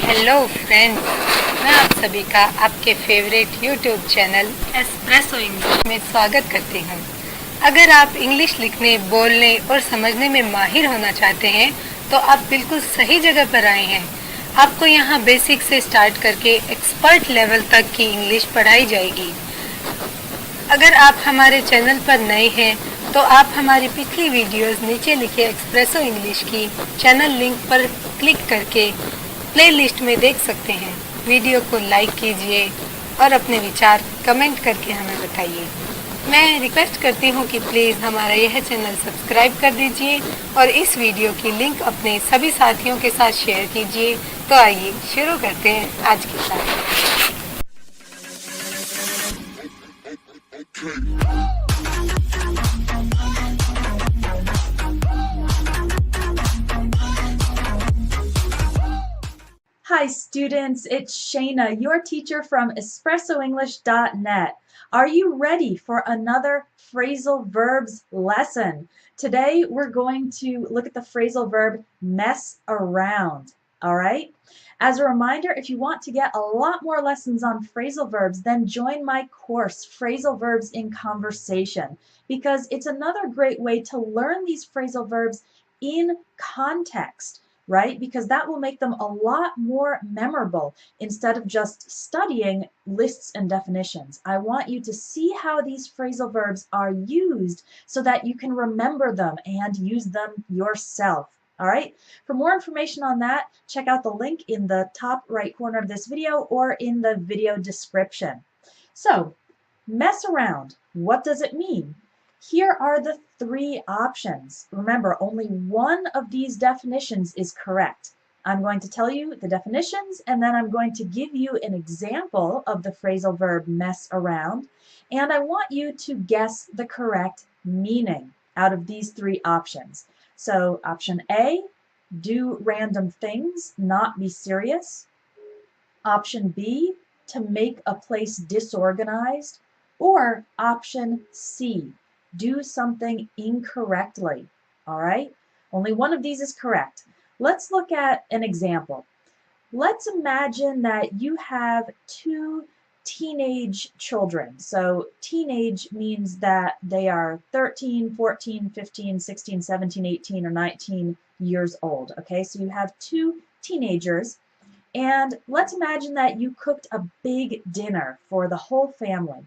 Hello friends, मैं आप सभी का आपके favourite YouTube channel espresso English में स्वागत करती हूँ। अगर आप इंग्लिश लिखने, बोलने और समझने में माहिर होना चाहते हैं तो आप बिल्कुल सही जगह पर आए हैं। आपको यहाँ बेसिक से स्टार्ट करके एक्सपर्ट लेवल तक की इंग्लिश पढ़ाई जाएगी। अगर आप हमारे चैनल पर नए हैं तो आप हमारी पिछली वीडियोस नीचे लिखे एक्सप्रेसो इंग्लिश की चैनल लिंक पर क्लिक करके प्लेलिस्ट में देख सकते हैं। वीडियो को लाइक कीजिए और अपने विचार कमेंट करके हमें बताइए। मैं रिक्वेस्ट करती हूँ कि प्लीज़ हमारा यह चैनल सब्सक्राइब कर दीजिए और इस वीडियो की लिंक अपने सभी साथियों के साथ शेयर कीजिए। तो आइए शुरू करते हैं आज की class. Hi students, it's Shayna, your teacher from EspressoEnglish.net. Are you ready for another phrasal verbs lesson? Today we're going to look at the phrasal verb mess around, all right? As a reminder, if you want to get a lot more lessons on phrasal verbs, then join my course, Phrasal Verbs in Conversation, because it's another great way to learn these phrasal verbs in context. Right? Because that will make them a lot more memorable instead of just studying lists and definitions. I want you to see how these phrasal verbs are used so that you can remember them and use them yourself. All right? For more information on that, check out the link in the top right corner of this video or in the video description. So, mess around. What does it mean? Here are the three options. Remember, only one of these definitions is correct. I'm going to tell you the definitions, and then I'm going to give you an example of the phrasal verb mess around, and I want you to guess the correct meaning out of these three options. So option A, do random things, not be serious. Option B, to make a place disorganized. Or option C, do something incorrectly. All right? Only one of these is correct. Let's look at an example. Let's imagine that you have two teenage children. So teenage means that they are 13, 14, 15, 16, 17, 18, or 19 years old. Okay, so you have two teenagers. And let's imagine that you cooked a big dinner for the whole family.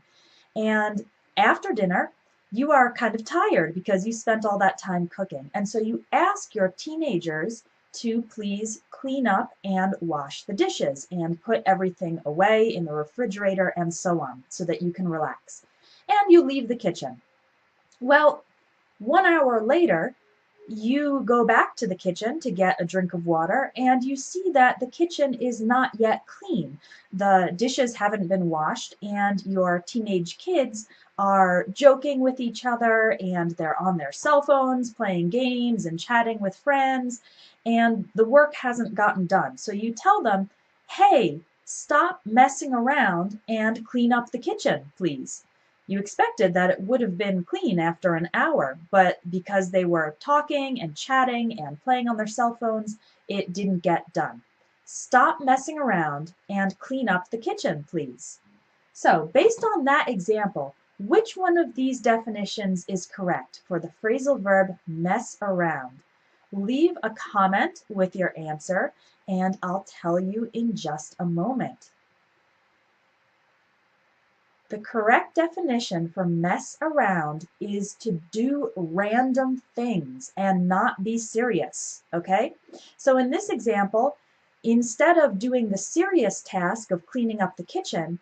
And after dinner, you are kind of tired because you spent all that time cooking. And so you ask your teenagers to please clean up and wash the dishes and put everything away in the refrigerator and so on so that you can relax. And you leave the kitchen. Well, 1 hour later, you go back to the kitchen to get a drink of water and you see that the kitchen is not yet clean. The dishes haven't been washed and your teenage kids are joking with each other and they're on their cell phones playing games and chatting with friends, and the work hasn't gotten done. So you tell them, hey, stop messing around and clean up the kitchen, please. You expected that it would have been clean after an hour, but because they were talking and chatting and playing on their cell phones, it didn't get done. Stop messing around and clean up the kitchen, please. So, based on that example, which one of these definitions is correct for the phrasal verb mess around? Leave a comment with your answer, and I'll tell you in just a moment. The correct definition for mess around is to do random things and not be serious, okay? So in this example, instead of doing the serious task of cleaning up the kitchen,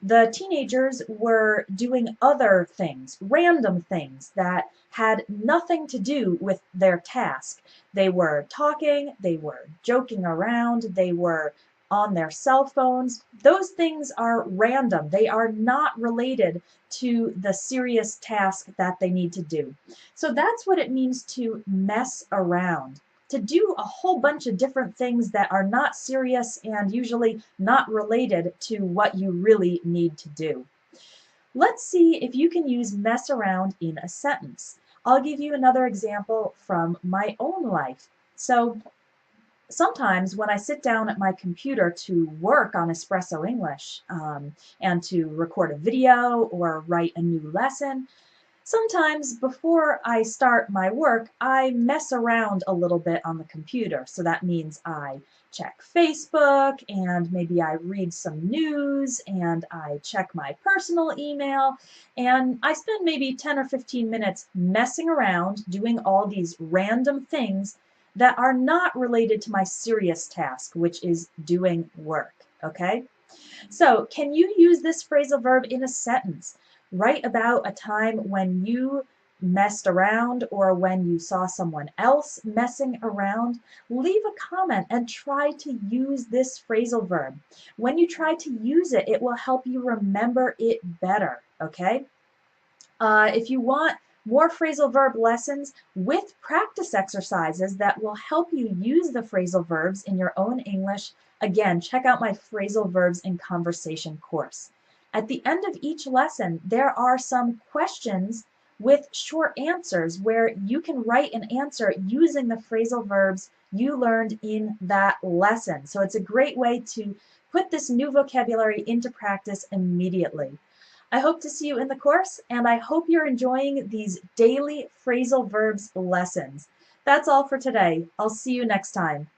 the teenagers were doing other things, random things that had nothing to do with their task. They were talking, they were joking around, they were on their cell phones. Those things are random. They are not related to the serious task that they need to do. So that's what it means to mess around. To do a whole bunch of different things that are not serious and usually not related to what you really need to do. Let's see if you can use mess around in a sentence. I'll give you another example from my own life. So Sometimes when I sit down at my computer to work on Espresso English and to record a video or write a new lesson, sometimes before I start my work, I mess around a little bit on the computer. So that means I check Facebook and maybe I read some news and I check my personal email and I spend maybe 10 or 15 minutes messing around doing all these random things that are not related to my serious task, which is doing work, okay? So, can you use this phrasal verb in a sentence? Write about a time when you messed around or when you saw someone else messing around. Leave a comment and try to use this phrasal verb. When you try to use it, it will help you remember it better, okay? If you want more phrasal verb lessons with practice exercises that will help you use the phrasal verbs in your own English, again, check out my Phrasal Verbs in Conversation course. At the end of each lesson, there are some questions with short answers where you can write an answer using the phrasal verbs you learned in that lesson. So it's a great way to put this new vocabulary into practice immediately. I hope to see you in the course, and I hope you're enjoying these daily phrasal verbs lessons. That's all for today. I'll see you next time.